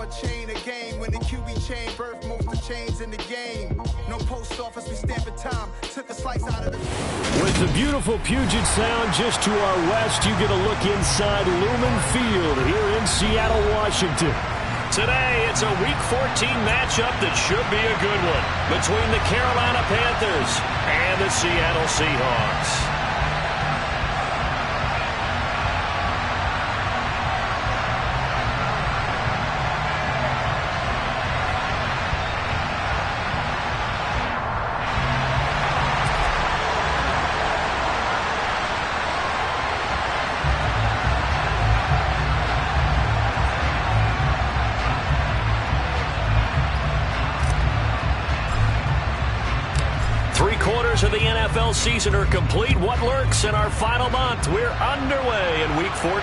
a chain of game. When the QB chain birth most of chains in the game. No post office, we stamping time. Took a slice out of the... With the beautiful Puget Sound just to our west, you get a look inside Lumen Field here in Seattle, Washington. Today, it's a Week 14 matchup that should be a good one between the Carolina Panthers and the Seattle Seahawks. Of the NFL season are complete. What lurks in our final month? We're underway in Week 14.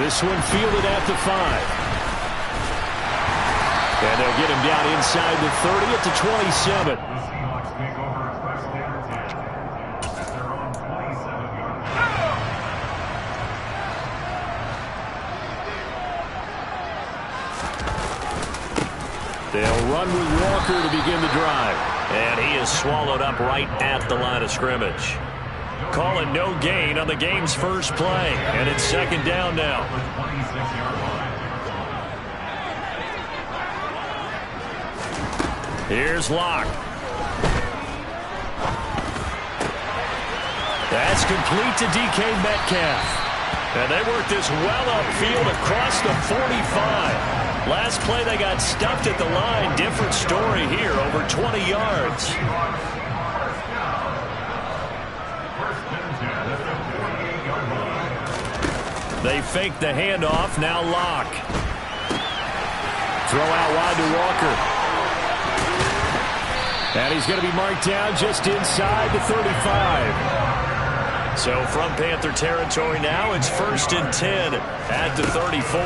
This one fielded at the 5. And they'll get him down inside the 30 at the 27. They'll run with Walker to begin the drive. And he is swallowed up right at the line of scrimmage. Calling no gain on the game's first play. And it's second down now. Here's Locke. That's complete to DK Metcalf. And they work this well upfield across the 45. Last play they got stuffed at the line. Different story here, over 20 yards. They fake the handoff, now Locke. Throw out wide to Walker. And he's going to be marked down just inside the 35. So from Panther territory now, it's 1st and 10 at the 34.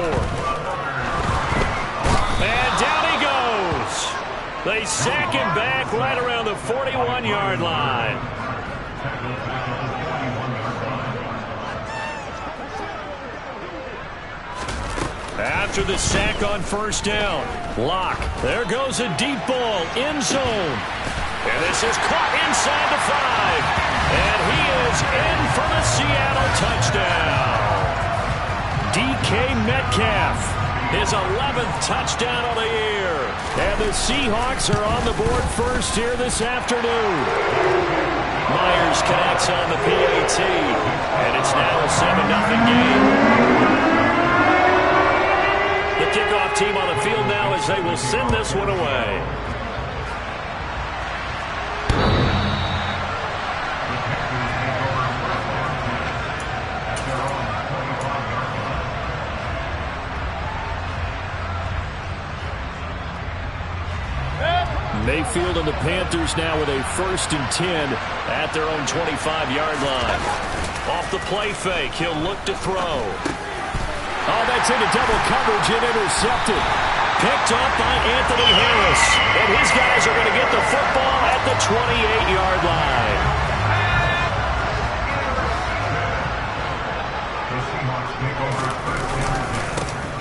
And down he goes. They sack him back right around the 41-yard line. After the sack on first down, Locke. There goes a deep ball, end zone. And this is caught inside the 5. And he is in for the Seattle touchdown. DK Metcalf, his 11th touchdown of the year. And the Seahawks are on the board first here this afternoon. Myers connects on the PAT. And it's now a 7-0 game. The kickoff team on the field now as they will send this one away. Mayfield and the Panthers now with a 1st and 10 at their own 25-yard line. Off the play fake, he'll look to throw. Oh, that's into double coverage and intercepted. Picked off by Anthony Harris. And his guys are going to get the football at the 28-yard line.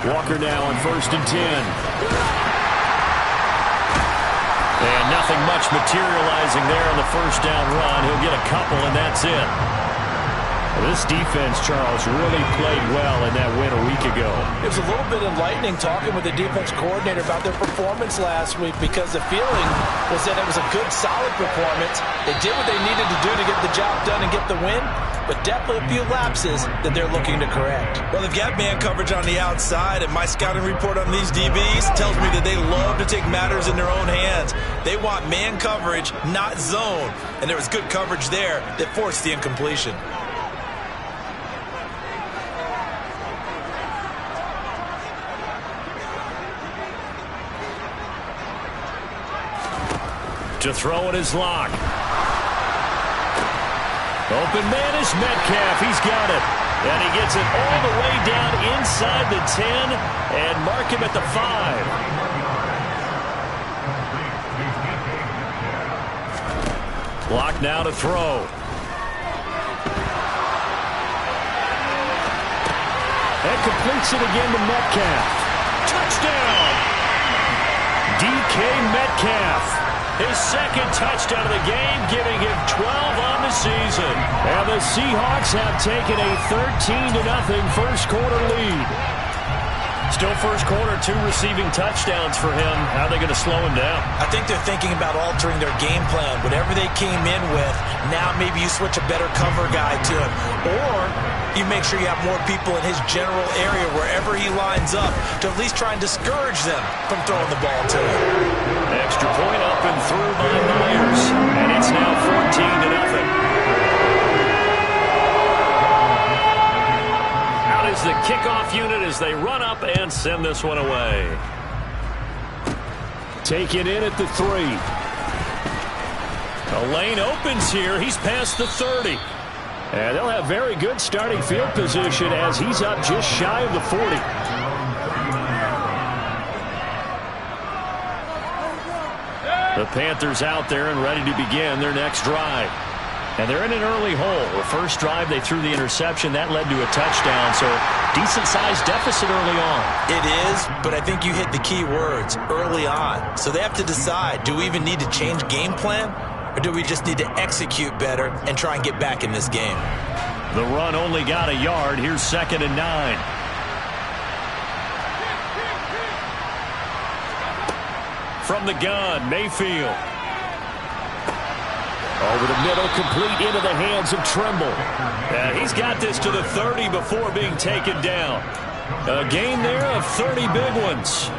Walker now on 1st and 10. And nothing much materializing there on the first down run. He'll get a couple, and that's it. Well, this defense, Charles, really played well in that win a week ago. It was a little bit enlightening talking with the defense coordinator about their performance last week because the feeling was that it was a good, solid performance. They did what they needed to do to get the job done and get the win, but definitely a few lapses that they're looking to correct. Well, they've got man coverage on the outside, and my scouting report on these DBs tells me that they love to take matters in their own hands. They want man coverage, not zone, and there was good coverage there that forced the incompletion. To throw it is Locke. Open man is Metcalf. He's got it. And he gets it all the way down inside the 10 and mark him at the 5. Locke now to throw. And completes it again to Metcalf. Touchdown! DK Metcalf. His second touchdown of the game, giving him 12 on the season. And the Seahawks have taken a 13-0 first quarter lead. Still first quarter, 2 receiving touchdowns for him. How are they going to slow him down? I think they're thinking about altering their game plan. Whatever they came in with, now maybe you switch a better cover guy to him. Or you make sure you have more people in his general area wherever he lines up to at least try and discourage them from throwing the ball to him. Extra point up and through by Myers. And it's now 14-0. Is the kickoff unit as they run up and send this one away. Taken in at the 3. The lane opens here. He's past the 30. And they'll have very good starting field position as he's up just shy of the 40. The Panthers out there and ready to begin their next drive. And they're in an early hole. The first drive, they threw the interception. That led to a touchdown, so decent-sized deficit early on. It is, but I think you hit the key words, early on. So they have to decide, do we even need to change game plan, or do we just need to execute better and try and get back in this game? The run only got a yard. Here's 2nd and 9. From the gun, Mayfield. Over the middle, complete into the hands of Trimble. Yeah, he's got this to the 30 before being taken down. A gain there of 30 big ones.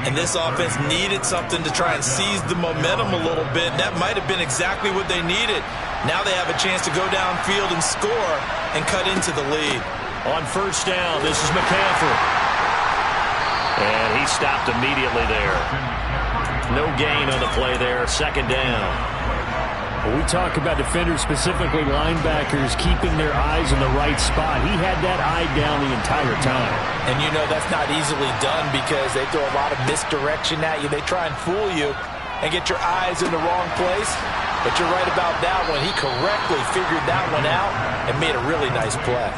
And this offense needed something to try and seize the momentum a little bit. And that might have been exactly what they needed. Now they have a chance to go downfield and score and cut into the lead. On first down, this is McCaffrey. And he stopped immediately there. No gain on the play there. 2nd down. When we talk about defenders, specifically linebackers, keeping their eyes in the right spot, he had that eye down the entire time. And you know that's not easily done because they throw a lot of misdirection at you. They try and fool you and get your eyes in the wrong place. But you're right about that one. He correctly figured that one out and made a really nice play.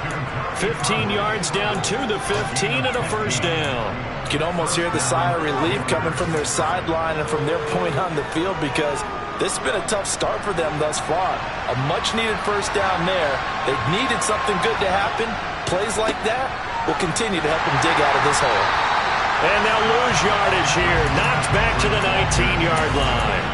15 yards down to the 15 and a first down. You can almost hear the sigh of relief coming from their sideline and from their point on the field because this has been a tough start for them thus far. A much-needed first down there. They've needed something good to happen. Plays like that will continue to help them dig out of this hole. And they'll lose yardage here. Knocked back to the 19-yard line.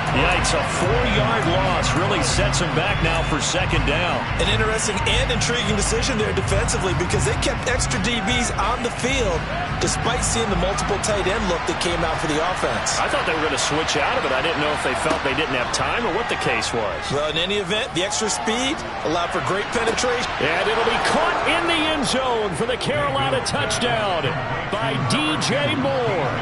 Yikes, a 4-yard loss really sets them back now for 2nd down. An interesting and intriguing decision there defensively because they kept extra DBs on the field despite seeing the multiple tight end look that came out for the offense. I thought they were going to switch out of it. I didn't know if they felt they didn't have time or what the case was. Well, in any event, the extra speed allowed for great penetration. And it'll be caught in the end zone for the Carolina touchdown by DJ Moore.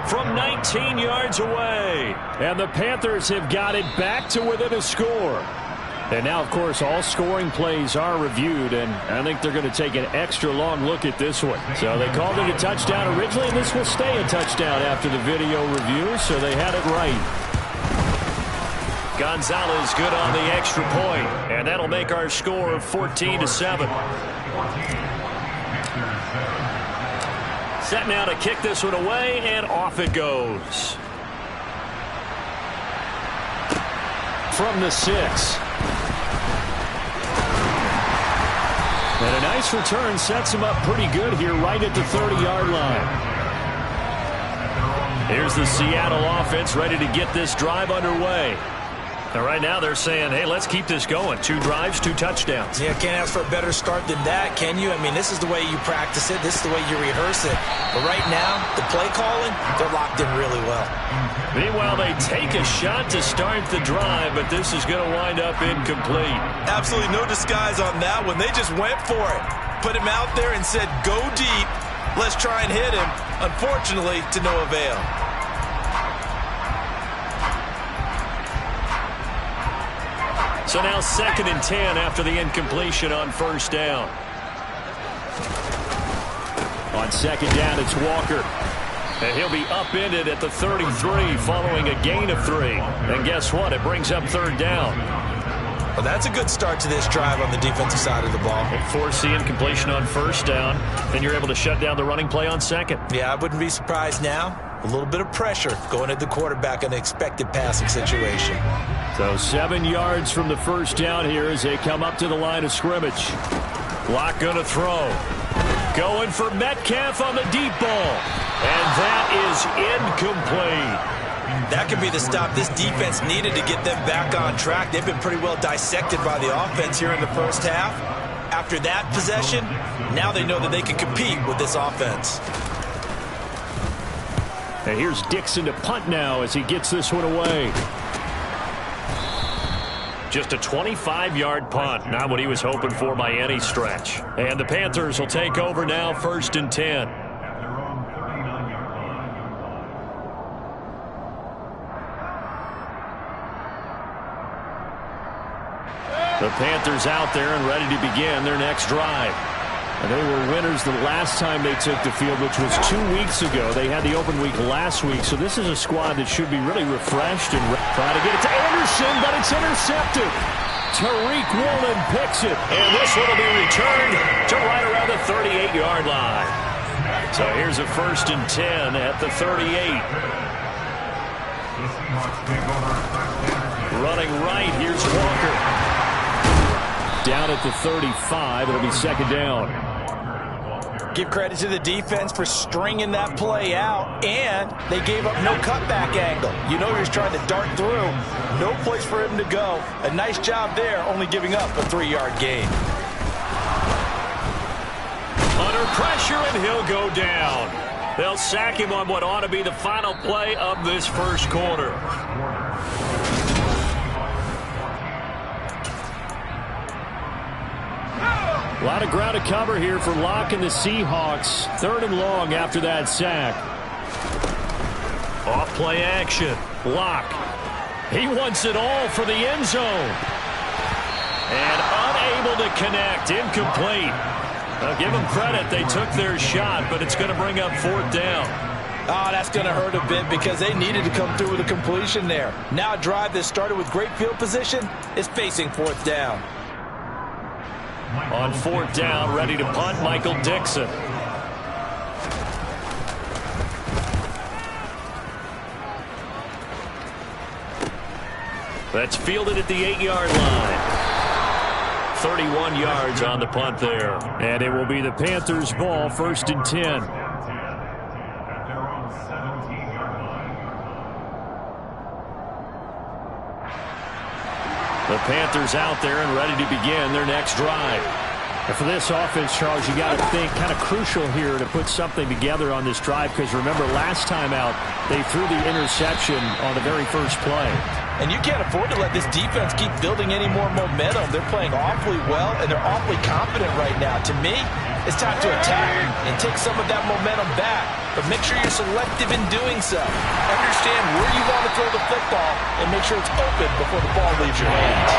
From 19 yards away. And the Panthers have got it back to within a score. And now, of course, all scoring plays are reviewed, and I think they're going to take an extra long look at this one. So they called it a touchdown originally, and this will stay a touchdown after the video review, so they had it right. Gonzalez good on the extra point, and that'll make our score 14-7. Set now to kick this one away, and off it goes. From the 6. And a nice return sets him up pretty good here right at the 30-yard line. Here's the Seattle offense ready to get this drive underway. And right now they're saying, hey, let's keep this going. 2 drives, 2 touchdowns. Yeah, can't ask for a better start than that, can you? I mean, this is the way you practice it. This is the way you rehearse it. But right now, the play calling, they're locked in really well. Meanwhile, they take a shot to start the drive, but this is going to wind up incomplete. Absolutely no disguise on that one. They just went for it. Put him out there and said, go deep. Let's try and hit him. Unfortunately, to no avail. So now 2nd and 10 after the incompletion on first down. On 2nd down, it's Walker. And he'll be upended at the 33 following a gain of 3. And guess what? It brings up 3rd down. Well, that's a good start to this drive on the defensive side of the ball. Force the incompletion on first down, and you're able to shut down the running play on second. Yeah, I wouldn't be surprised now. A little bit of pressure going at the quarterback in an expected passing situation. So 7 yards from the first down here as they come up to the line of scrimmage. Locke going to throw. Going for Metcalf on the deep ball. And that is incomplete. That could be the stop this defense needed to get them back on track. They've been pretty well dissected by the offense here in the first half. After that possession, now they know that they can compete with this offense. And here's Dixon to punt now as he gets this one away. Just a 25-yard punt, not what he was hoping for by any stretch. And the Panthers will take over now, 1st and 10. The Panthers out there and ready to begin their next drive. And they were winners the last time they took the field, which was 2 weeks ago. They had the open week last week, so this is a squad that should be really refreshed and trying to get it to Anderson, but it's intercepted. Tariq Woolen picks it, and this one will be returned to right around the 38-yard line. So here's a 1st and 10 at the 38. Running right, here's Walker. Down at the 35, it'll be 2nd down. Give credit to the defense for stringing that play out, and they gave up no cutback angle. You know he was trying to dart through. No place for him to go. A nice job there, only giving up a 3-yard gain. Under pressure, and he'll go down. They'll sack him on what ought to be the final play of this first quarter. A lot of ground to cover here for Locke and the Seahawks. 3rd and long after that sack. Off play action. Locke. He wants it all for the end zone. And unable to connect. Incomplete. Now give them credit. They took their shot, but it's going to bring up 4th down. Oh, that's going to hurt a bit because they needed to come through with a completion there. Now a drive that started with great field position is facing 4th down. On 4th down, ready to punt, Michael Dixon. That's fielded at the 8-yard line. 31 yards on the punt there. And it will be the Panthers' ball, 1st and 10. The Panthers out there and ready to begin their next drive. And for this offense, Charles, you got to think kind of crucial here to put something together on this drive, because remember last time out they threw the interception on the very first play. And you can't afford to let this defense keep building any more momentum. They're playing awfully well, and they're awfully confident right now. To me, it's time to attack and take some of that momentum back. But make sure you're selective in doing so. Understand where you want to throw the football and make sure it's open before the ball leaves your hands.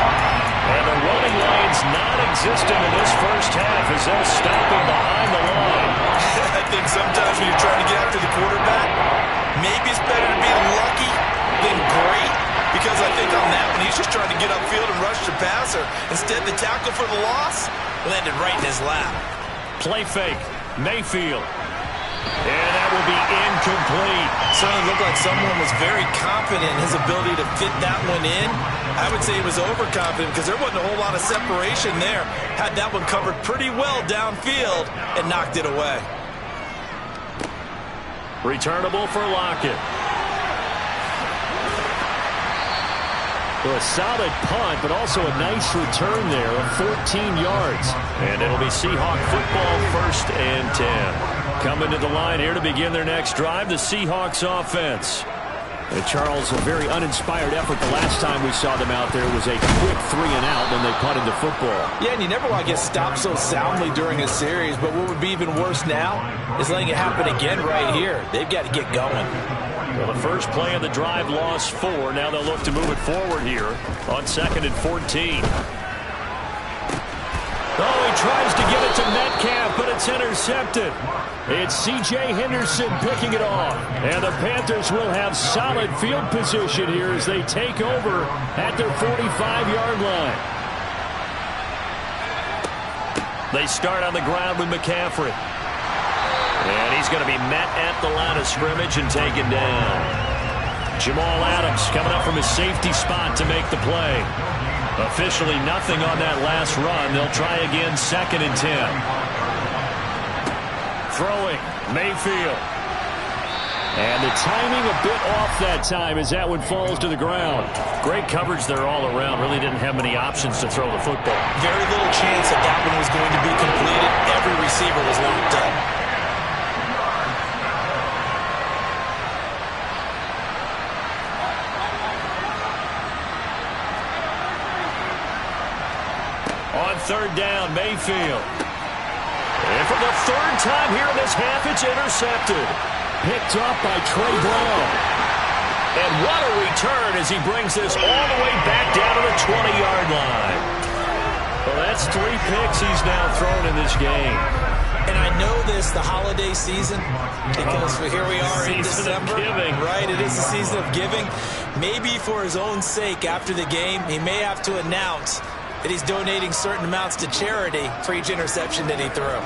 And the running lane's non-existent in this first half as they'll stop him behind the line. I think sometimes when you're trying to get after the quarterback, maybe it's better to be lucky than great. Because I think on that one, he's just trying to get upfield and rush the passer. Instead, the tackle for the loss landed right in his lap. Play fake. Mayfield. And that will be incomplete. Certainly looked like someone was very confident in his ability to fit that one in. I would say he was overconfident because there wasn't a whole lot of separation there. Had that one covered pretty well downfield and knocked it away. Returnable for Lockett. Well, a solid punt, but also a nice return there of 14 yards. And it'll be Seahawk football, 1st and 10. Coming to the line here to begin their next drive, the Seahawks offense. And Charles, a very uninspired effort the last time we saw them out there was a quick 3-and-out when they punted the football. Yeah, and you never want to get stopped so soundly during a series, but what would be even worse now is letting it happen again right here. They've got to get going. Well, the first play of the drive lost 4. Now they'll look to move it forward here on 2nd and 14. Oh, he tries to get it to Metcalf, but it's intercepted. It's C.J. Henderson picking it off. And the Panthers will have solid field position here as they take over at their 45-yard line. They start on the ground with McCaffrey. And he's going to be met at the line of scrimmage and taken down. Jamal Adams coming up from his safety spot to make the play. Officially nothing on that last run. They'll try again, 2nd and 10. Throwing, Mayfield. And the timing a bit off that time as that one falls to the ground. Great coverage there all around. Really didn't have many options to throw the football. Very little chance that that one was going to be completed. Every receiver was locked up. On 3rd down, Mayfield. And for the 3rd time here in this half, it's intercepted. Picked up by Trey Brown. And what a return as he brings this all the way back down to the 20-yard line. Well, that's 3 picks he's now thrown in this game. And I know this, the holiday season, because here we are in December. Season of giving. Right, it is the season of giving. Maybe for his own sake after the game, he may have to announce that he's donating certain amounts to charity for each interception that he threw.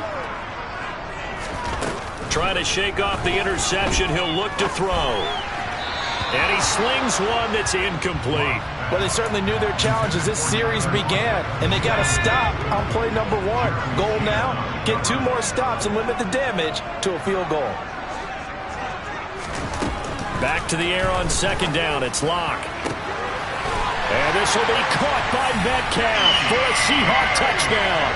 Trying to shake off the interception, he'll look to throw. And he slings one that's incomplete. Well, they certainly knew their challenge as this series began, and they got to stop on play number 1. Goal now, get 2 more stops and limit the damage to a field goal. Back to the air on 2nd down, it's Locke. And this will be caught by Metcalf for a Seahawk touchdown.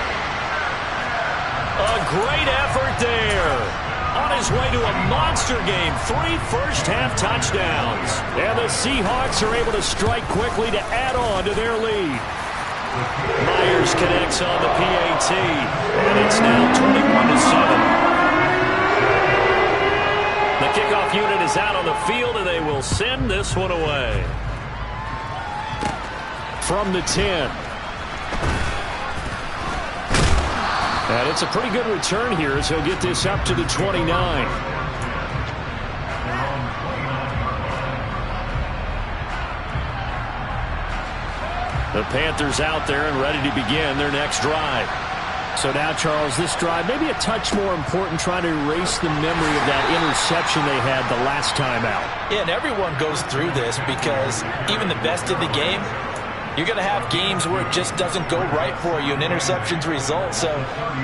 A great effort there. On his way to a monster game, 3 first-half touchdowns. And the Seahawks are able to strike quickly to add on to their lead. Myers connects on the PAT, and it's now 21-7. The kickoff unit is out on the field, and they will send this one away. From the 10. And it's a pretty good return here as he'll get this up to the 29. The Panthers out there and ready to begin their next drive. So now, Charles, this drive maybe a touch more important, trying to erase the memory of that interception they had the last time out. Yeah, and everyone goes through this because even the best in the game, you're going to have games where it just doesn't go right for you, and interceptions result. So,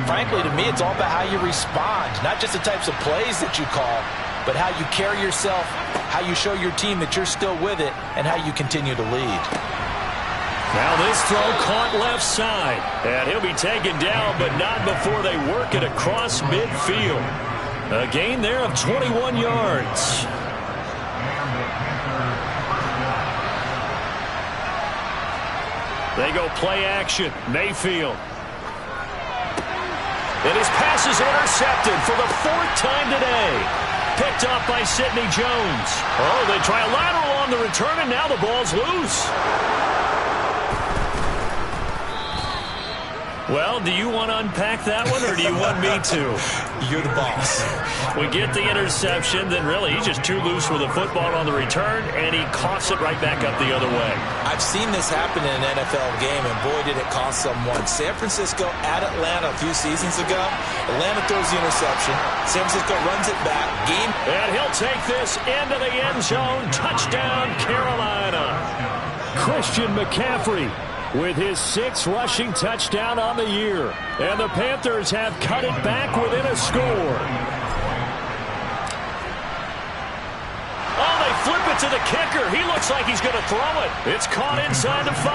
frankly, to me, it's all about how you respond, not just the types of plays that you call, but how you carry yourself, how you show your team that you're still with it, and how you continue to lead. Now this throw caught left side, and he'll be taken down, but not before they work it across midfield. A gain there of 21 yards. They go play action. Mayfield. And his pass is intercepted for the 4th time today. Picked up by Sidney Jones. Oh, they try a lateral on the return, and now the ball's loose. Well, do you want to unpack that one, or do you want me to? You're the boss. We get the interception, then really he's just too loose with the football on the return, and he coughs it right back up the other way. I've seen this happen in an NFL game, and boy, did it cost someone. San Francisco at Atlanta a few seasons ago. Atlanta throws the interception. San Francisco runs it back. Game. And he'll take this into the end zone. Touchdown, Carolina. Christian McCaffrey with his 6th rushing touchdown on the year. And the Panthers have cut it back within a score. Oh, they flip it to the kicker. He looks like he's going to throw it. It's caught inside the 5.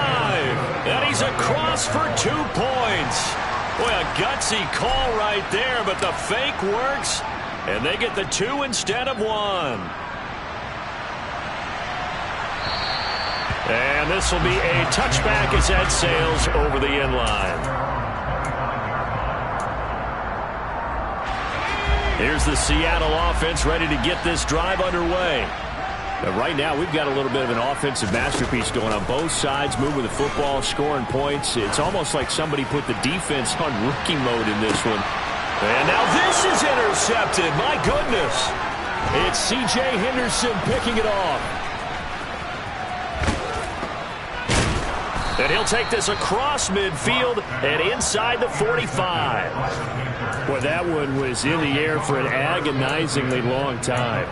And he's across for 2 points. Boy, a gutsy call right there, but the fake works. And they get the 2 instead of 1. And this will be a touchback as that sails over the end line. Here's the Seattle offense ready to get this drive underway. But right now, we've got a little bit of an offensive masterpiece going on both sides, moving the football, scoring points. It's almost like somebody put the defense on rookie mode in this one. And now this is intercepted. My goodness. It's C.J. Henderson picking it off. And he'll take this across midfield and inside the 45. Boy, that one was in the air for an agonizingly long time.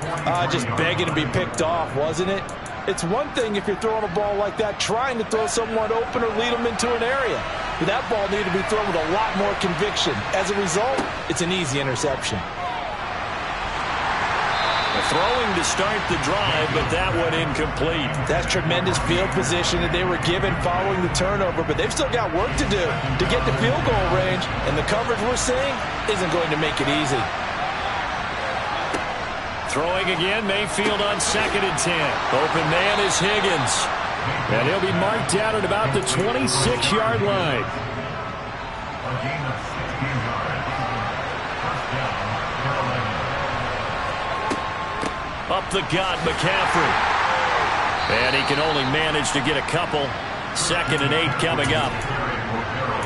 Just begging to be picked off, wasn't it? It's one thing if you're throwing a ball like that, trying to throw someone open or lead them into an area. But that ball needed to be thrown with a lot more conviction. As a result, it's an easy interception. Throwing to start the drive, but that one incomplete. That's tremendous field position that they were given following the turnover, but they've still got work to do to get to field goal range, and the coverage we're seeing isn't going to make it easy. Throwing again, Mayfield on 2nd and 10. Open man is Higgins. And he'll be marked out at about the 26-yard line. Up the gut, McCaffrey. And he can only manage to get a couple. 2nd and 8 coming up.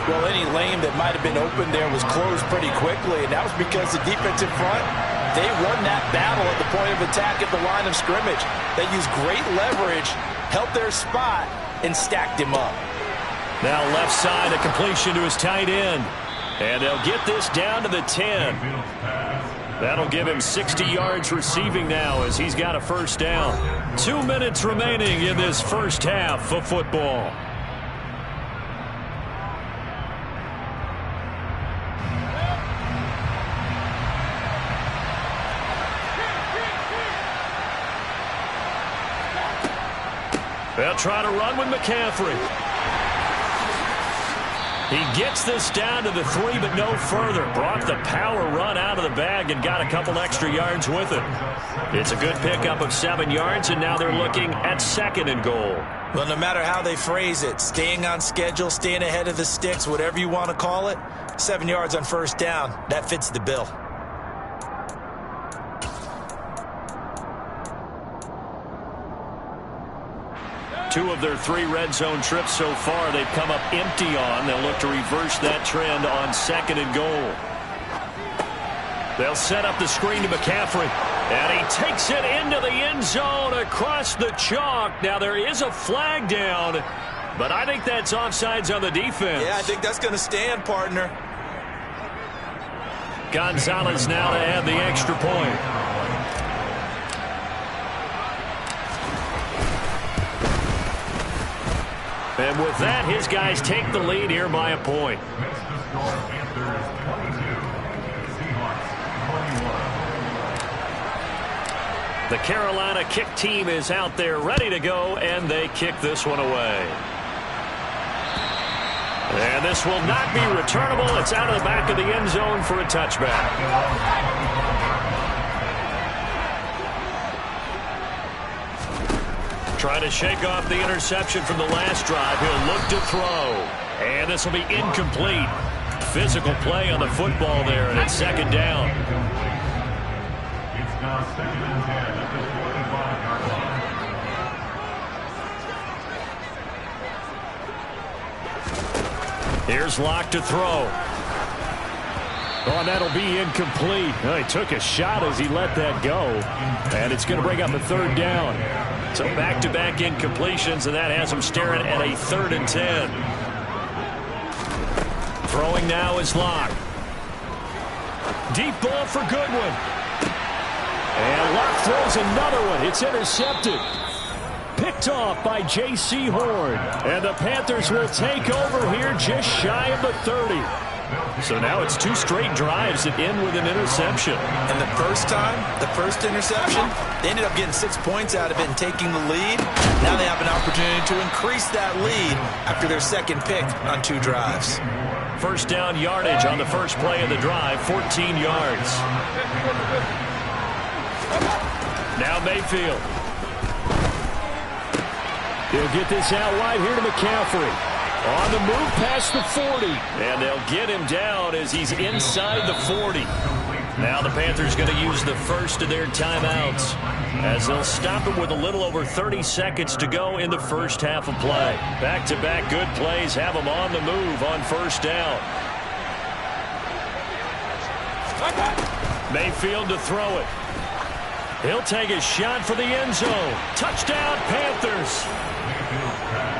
Well, any lane that might have been open there was closed pretty quickly, and that was because the defensive front, they won that battle at the point of attack at the line of scrimmage. They used great leverage, held their spot, and stacked him up. Now left side, a completion to his tight end. And they'll get this down to the 10. That'll give him 60 yards receiving now as he's got a first down. 2 minutes remaining in this first half of football. They'll try to run with McCaffrey. He gets this down to the 3, but no further. Brought the power run out of the bag and got a couple extra yards with it. It's a good pickup of 7 yards, and now they're looking at 2nd and goal. Well, no matter how they phrase it, staying on schedule, staying ahead of the sticks, whatever you want to call it, 7 yards on first down, that fits the bill. Two of their 3 red zone trips so far they've come up empty on. They'll look to reverse that trend on 2nd and goal. They'll set up the screen to McCaffrey. And he takes it into the end zone across the chalk. Now there is a flag down, but I think that's offsides on the defense. Yeah, I think that's going to stand, partner. Gonzalez now to add the extra point. And with that, his guys take the lead here by a point. The Carolina kick team is out there ready to go, and they kick this one away. And this will not be returnable. It's out of the back of the end zone for a touchback. Trying to shake off the interception from the last drive. He'll look to throw. And this will be incomplete. Physical play on the football there, and it's 2nd down. It's now 2nd and 10 at the 25-yard line. Here's Locke to throw. Oh, and that'll be incomplete. Oh, he took a shot as he let that go. And it's going to bring up a 3rd down. So back-to-back incompletions, and that has him staring at a 3rd and 10. Throwing now is Locke. Deep ball for Goodwin. And Locke throws another one. It's intercepted. Picked off by J.C. Horn. And the Panthers will take over here just shy of the 30. So now it's 2 straight drives that end with an interception. And the first time, the first interception, they ended up getting 6 points out of it and taking the lead. Now they have an opportunity to increase that lead after their 2nd pick on 2 drives. First down yardage on the first play of the drive, 14 yards. Now Mayfield. He'll get this out wide here to McCaffrey. On the move past the 40. And they'll get him down as he's inside the 40. Now the Panthers going to use the first of their timeouts as they'll stop him with a little over 30 seconds to go in the first half of play. Back-to-back good plays have him on the move on first down. Mayfield to throw it. He'll take a shot for the end zone. Touchdown, Panthers.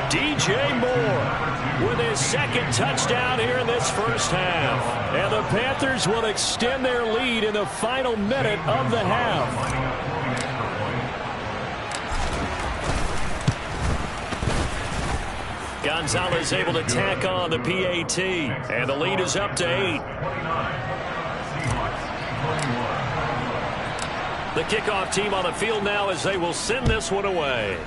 DJ Moore with his second touchdown here in this first half. And the Panthers will extend their lead in the final minute of the half. Gonzalez able to tack on the PAT, and the lead is up to 8. The kickoff team on the field now as they will send this one away.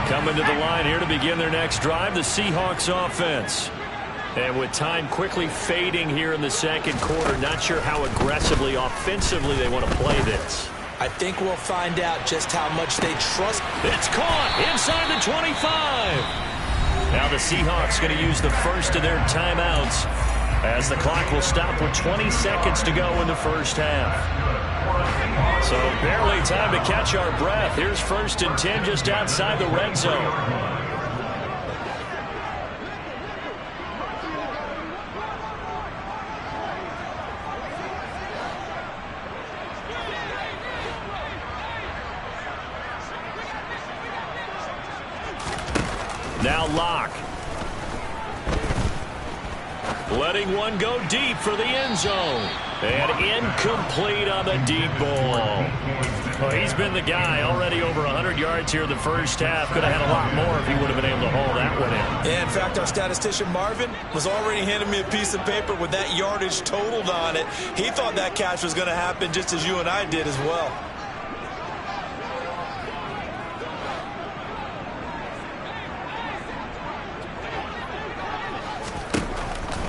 Coming to the line here to begin their next drive, the Seahawks offense. And with time quickly fading here in the second quarter, not sure how aggressively, offensively they want to play this. I think we'll find out just how much they trust. It's caught inside the 25. Now the Seahawks going to use the first of their timeouts as the clock will stop with 20 seconds to go in the first half. So barely time to catch our breath. Here's 1st and 10 just outside the red zone. Now Locke. Letting one go deep for the end zone. And incomplete on the deep ball. Well, he's been the guy already over 100 yards here in the first half. Could have had a lot more if he would have been able to haul that one in. Yeah, in fact, our statistician Marvin was already handing me a piece of paper with that yardage totaled on it. He thought that catch was going to happen just as you and I did as well.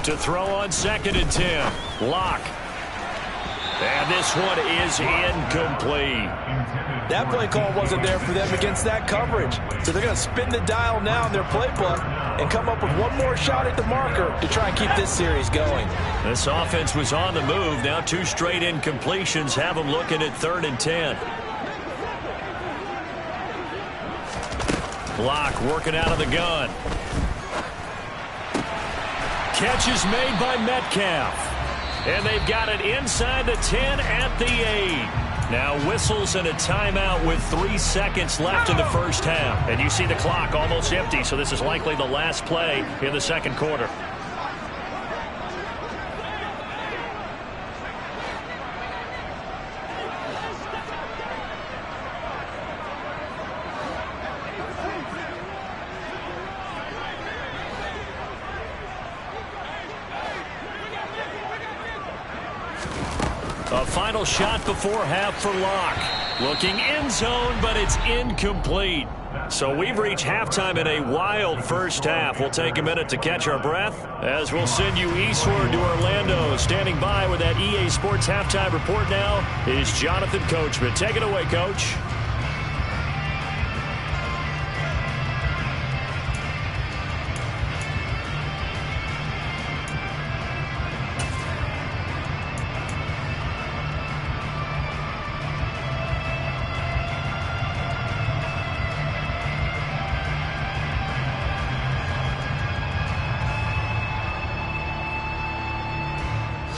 To throw on 2nd and 10. Locke. And this one is incomplete. That play call wasn't there for them against that coverage. So they're going to spin the dial now in their playbook and come up with one more shot at the marker to try and keep this series going. This offense was on the move. Now 2 straight incompletions have them looking at 3rd and 10. Locke working out of the gun. Catch is made by Metcalf. And they've got it inside the 10 at the 8. Now whistles and a timeout with 3 seconds left in the first half. And you see the clock almost empty, so this is likely the last play in the second quarter. A final shot before half for Locke. Looking end zone, but it's incomplete. So we've reached halftime in a wild first half. We'll take a minute to catch our breath as we'll send you eastward to Orlando. Standing by with that EA Sports halftime report now is Jonathan Coachman. Take it away, Coach.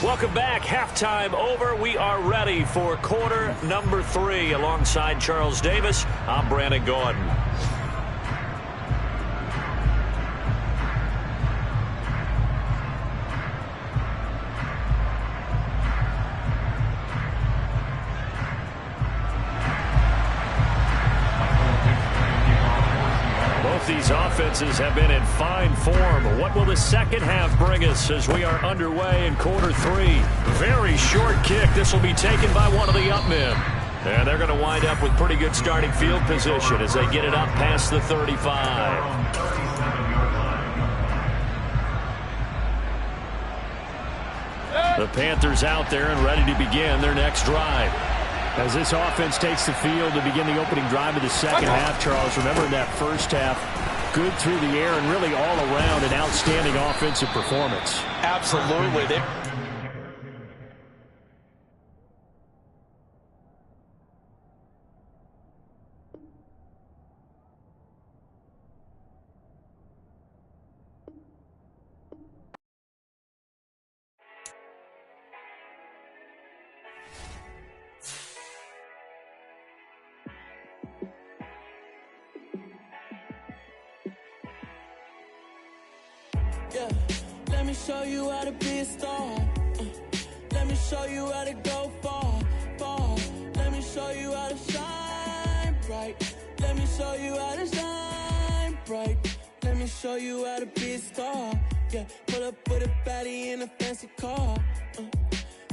Welcome back. Halftime over. We are ready for quarter number 3. Alongside Charles Davis, I'm Brandon Gordon. These offenses have been in fine form. What will the second half bring us as we are underway in quarter 3? Very short kick. This will be taken by one of the up men. And they're going to wind up with pretty good starting field position as they get it up past the 35. The Panthers out there and ready to begin their next drive. As this offense takes the field to begin the opening drive of the second half, Charles, remember in that first half, good through the air and really all around an outstanding offensive performance. Absolutely. Yeah, let me show you how to be a star. Let me show you how to go far, far. Let me show you how to shine bright. Let me show you how to shine bright. Let me show you how to be a star. Yeah, pull up with a baddie in a fancy car.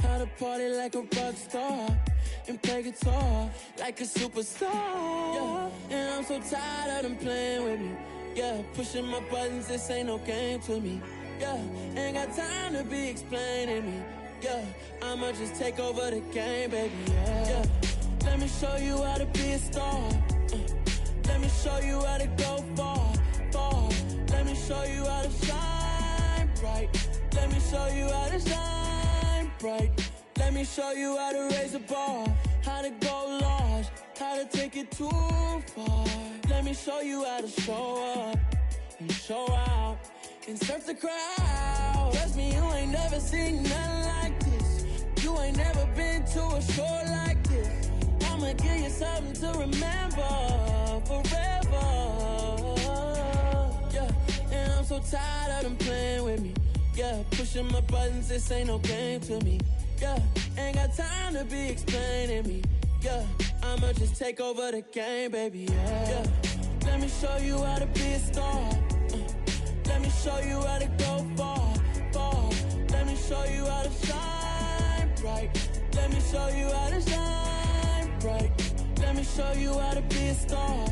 How to party like a rock star and play guitar like a superstar. Yeah, and I'm so tired of them playing with me. Yeah, pushing my buttons, this ain't no game to me. Yeah, ain't got time to be explaining me. Yeah, I'ma just take over the game, baby. Yeah, let me show you how to be a star. Let me show you how to go far, far. Let me show you how to shine bright. Let me show you how to shine bright. Let me show you how to raise a bar, how to go large, how to take it too far. Let me show you how to show up and show out and surf the crowd. Trust me, you ain't never seen nothing like this. You ain't never been to a show like this. I'ma give you something to remember forever. Yeah, and I'm so tired of them playing with me. Yeah, pushing my buttons, this ain't no game to me. Yeah, ain't got time to be explaining me. Yeah, I'ma just take over the game, baby. Yeah, let me show you how to be a star. Let me show you how to go far, far. Let me show you how to shine bright. Let me show you how to shine bright. Let me show you how to be a star.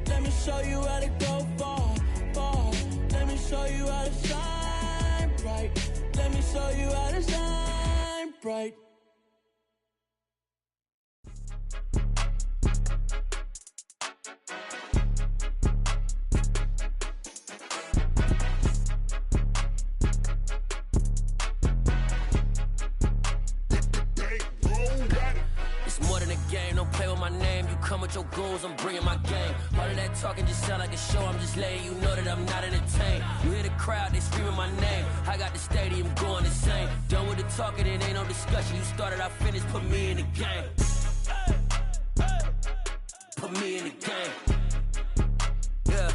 Let me show you how to go far, far. Let me show you how to shine bright. Let me show you how to shine bright. Don't play with my name, you come with your goons, I'm bringing my game. All of that talking just sound like a show, I'm just letting you know that I'm not entertained. You hear the crowd, they screaming my name, I got the stadium going insane. Done with the talking, it ain't no discussion, you started, I finished, put me in the game. Put me in the game. Yeah,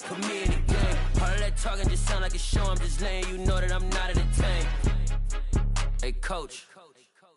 put me in the game. All of that talking just sound like a show, I'm just letting you know that I'm not entertained. Hey coach,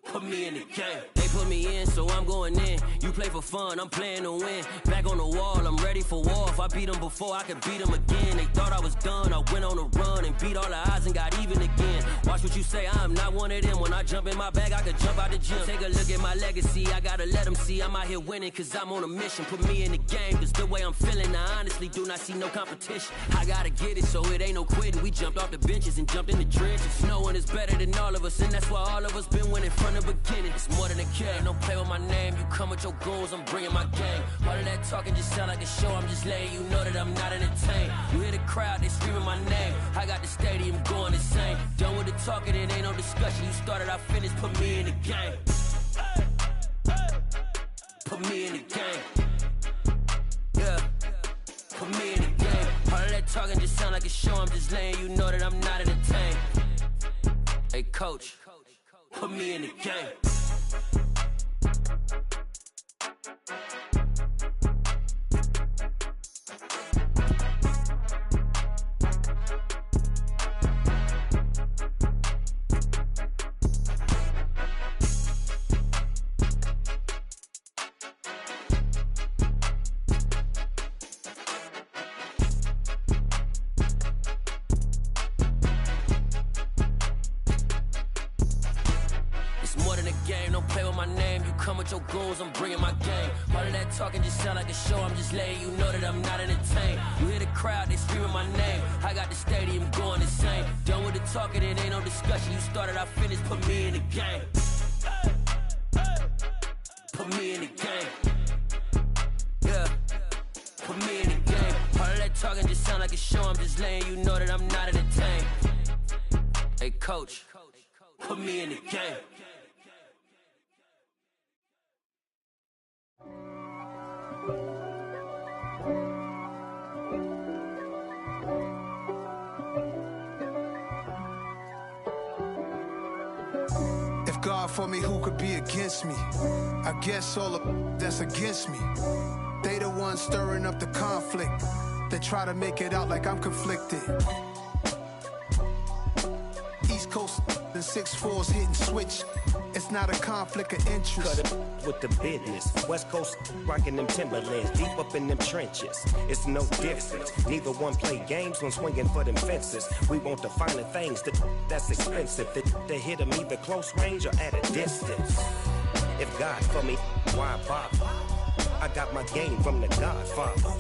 put me in the game. They put me in, so I'm going in. You play for fun, I'm playing to win. Back on the wall, I'm ready for war. If I beat them before, I could beat them again. They thought I was done, I went on a run and beat all the odds and got even again. Watch what you say, I'm not one of them. When I jump in my bag, I could jump out the gym. Take a look at my legacy, I gotta let them see I'm out here winning, cause I'm on a mission. Put me in the game, cause the way I'm feeling, I honestly do not see no competition. I gotta get it, so it ain't no quitting. We jumped off the benches and jumped in the trenches. No one is better than all of us, and that's why all of us been winning from the beginning. It's more than a game, don't play with my name. You come with your goons, I'm bringing my game. All of that talking just sound like a show, I'm just letting you know that I'm not entertained. You hear the crowd, they screaming my name, I got the stadium going insane. Done with the talking, it ain't no discussion. You started, I finished, put me in the game. Put me in the game. Yeah, put me in the game. All of that talking just sound like a show, I'm just letting you know that I'm not entertained. Hey coach, put me in the game. Your goals, I'm bringing my game. All of that talking just sound like a show, I'm just letting you know that I'm not entertained. You hear the crowd, they screaming my name, I got the stadium going insane. Done with the talking, it ain't no discussion. You started, I finished, put me in the game. Put me in the game. Yeah, put me in the game. All of that talking just sound like a show, I'm just letting you know that I'm not entertained. Hey coach, put me in the game. God for me, who could be against me? I guess all of that's against me. They the ones stirring up the conflict. They try to make it out like I'm conflicted. East Coast and 6'4's hitting switch. It's not a conflict of interest. Cut it with the business. West Coast rocking them Timberlands, deep up in them trenches. It's no difference. Neither one play games when swinging for them fences. We want the finer things that's expensive. They hit them either close range or at a distance. If God for me, why bother? I got my game from the Godfather.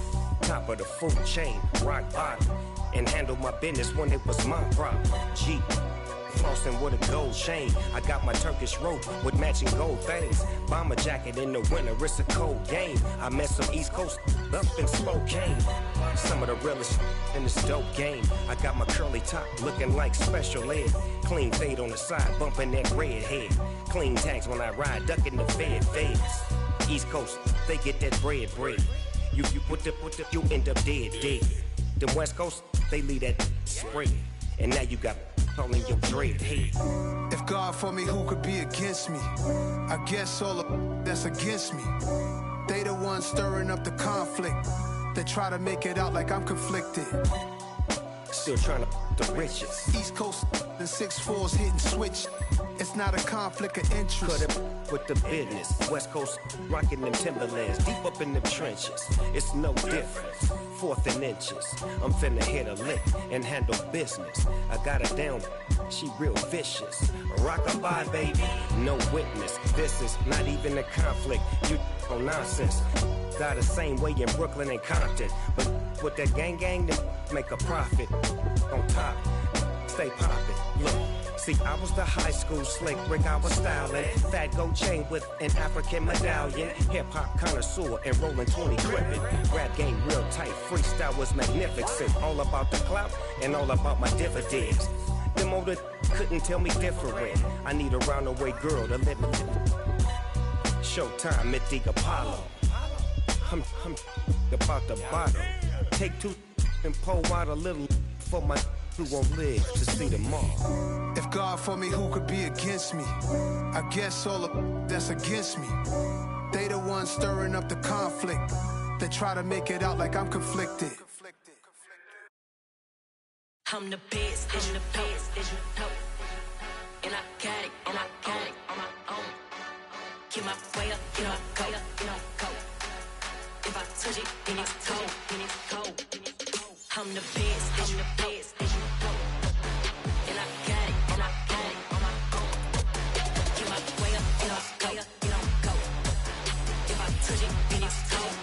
Top of the food chain, rock bottom. And handle my business when it was my problem. G. Flossing with a gold chain. I got my Turkish rope with matching gold things. Bomber jacket in the winter, it's a cold game. I met some East Coast up in Spokane. Some of the realest in this dope game. I got my curly top looking like special ed. Clean fade on the side, bumping that red head. Clean tags when I ride, ducking the feds. East Coast, they get that bread. You put the, you end up dead. Them West Coast, they leave that spread. And now you got calling your dread head. If God for me, who could be against me? I guess all of that's against me. They the ones stirring up the conflict. They try to make it out like I'm conflicted. Still trying to the riches. East Coast and 6'4's hitting switch. It's not a conflict of interest. Cut it with the business. West Coast rocking them Timberlands, deep up in them trenches. It's no difference. 4th and inches. I'm finna hit a lick and handle business. I got her down, she real vicious. Rock-a-bye, baby, no witness. This is not even a conflict. You on nonsense. Got the same way in Brooklyn and Compton. But with that gang, then make a profit. On top, stay poppin'. Look. See, I was the high school slick Rick, I was styling. Fat gold chain with an African medallion. Hip-hop connoisseur and rolling 20 crippin'. Rap game real tight, freestyle was magnificent. All about the clout and all about my dividends. Them older couldn't tell me different. I need a roundaway girl to let me Showtime at the Apollo. I'm about the bottom. Take 2 and pour out a little for my who won't live to see them all. If God for me, who could be against me? I guess all of that's against me. They the ones stirring up the conflict. They try to make it out like I'm conflicted. I'm the best, and you know. And I got it, on my own. Get my way up, get my go. If I touch it, then it's cold. I'm the best, and you know. And I got it, on my own. Get my way up, get my go. If I touch it, then it's cold.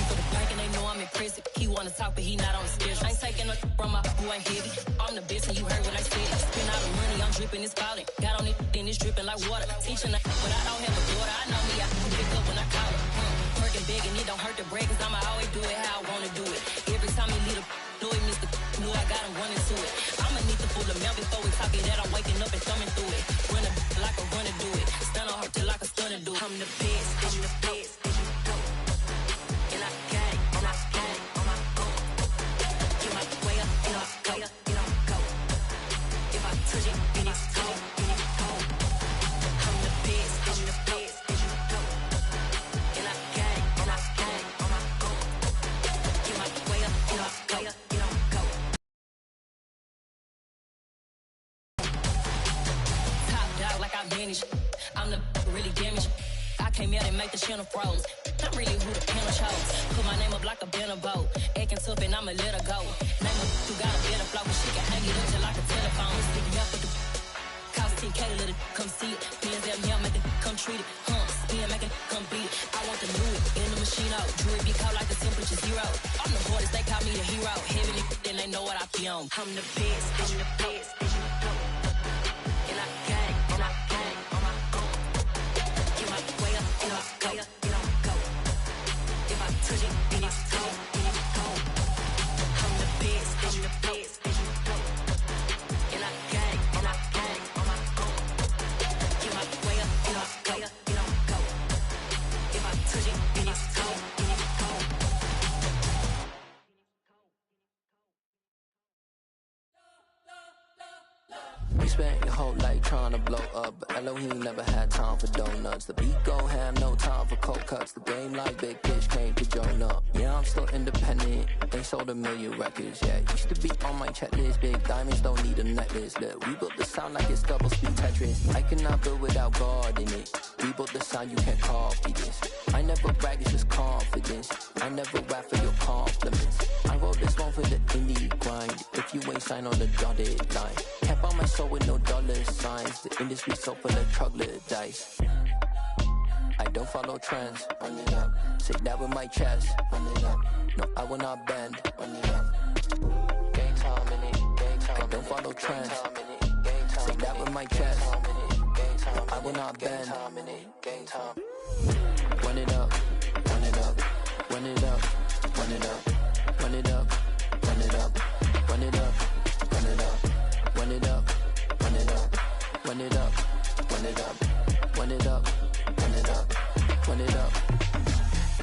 For the bank and they know I'm in prison. He wanna talk, but he not on the schedule. I ain't taking no from my who ain't heavy. I'm the best, and you heard what I said. Spend all the money, I'm dripping, it's falling. Got on it, then it's dripping like water. Teaching but I don't have a daughter. I know me, I can pick up when I call her. Working big, and it don't hurt to break, cause I'ma always do it how I wanna do it. Every time he lead a do it, Mr. Knew I got him running to it. I'ma need to pull the mail before we talk it that I'm waking up and thumbing through it. Run like a runner do it. Stun on her till like a stunner do it. I'm the best, and you know. And I got it, on my own. Get my way up, get my go. If I touch it, then it's cold. I'm the best, and you know. And I got it, on my own. Get my way up, get my go. Top dog like I manage. I'm the really damaged. I came out and make the channel froze. I'm really who the panel chose. Put my name up like a banner boat. Acting tough and I'ma let her go. Name her who got a better flow, but she can hang it up just like a telephone. Stick up with the cost 10K to let it come see it. Hands down here, make it come treat it. Spin, make it come beat it. I want the new in the machine out. Jewelry be caught like the temperature 0. I'm the hardest, they call me the hero. Heaven it, then they know what I be on. I'm the best, and you know. And I got it, on my own. Get my way up, get my go. If I touch it, then it's cold. I'm the best, and you know. And I got it, on my own. Get my way up, get my go. If I touch it, then it's cold. spent your whole life trying to blow up, but Elohim never had time for donuts. The beat go ham, no time for cold cuts. The game like Big Fish came to join up. Yeah, I'm still independent, ain't sold a million records yet. Used to be on my checklist, big diamonds don't need a necklace. Look, we built the sound like it's double speed Tetris. I cannot build without God in it. We built the sound, you can't copy this. I never brag, it's just confidence. I never rap for your compliments. I wrote this one for the indie grind. If you ain't signed on the dotted line, can't buy my soul with no dollar signs. The industry so full of troglodytes. I don't follow trends. Run it up. Say that with my chest. Run it up. No, I will not bend. Run it up. Gang time in it. Gang time. I don't follow trends. Say that with my chest. I will not bend. Gang time. Run it up. Run it up. Run it up. Run it up. Run it up. Run it up. Run it up. Run it up. Run it up. Run it up. Run it up. Run it up. Run it up. Run it up. Run it up.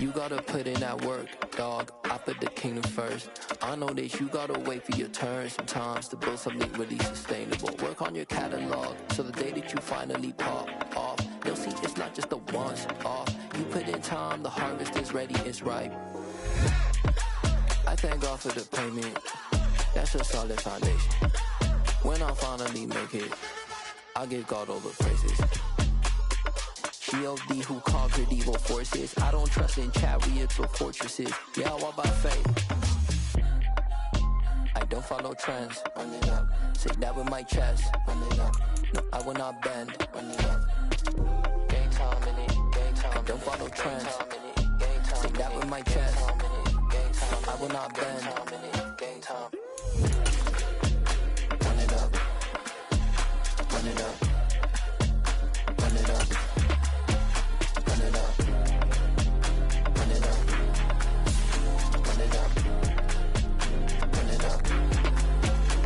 You gotta put in that work, dog. I put the kingdom first. I know that you gotta wait for your turn sometimes to build something really sustainable. Work on your catalog so the day that you finally pop off, they'll see it's not just a once off. You put in time, the harvest is ready, it's ripe. I thank God for the payment. That's a solid foundation. When I finally make it, I give God all the praises. G.O.D. who conquered evil forces. I don't trust in chariots or fortresses. Yeah, I walk by faith. I don't follow trends. Run it up. Say that with my chest. Run it up. No, I will not bend. Run it up. Gang time in it. Gang time. I don't follow trends. Say that with my chest. I will not bend. Gang time. Run it up. Run it up.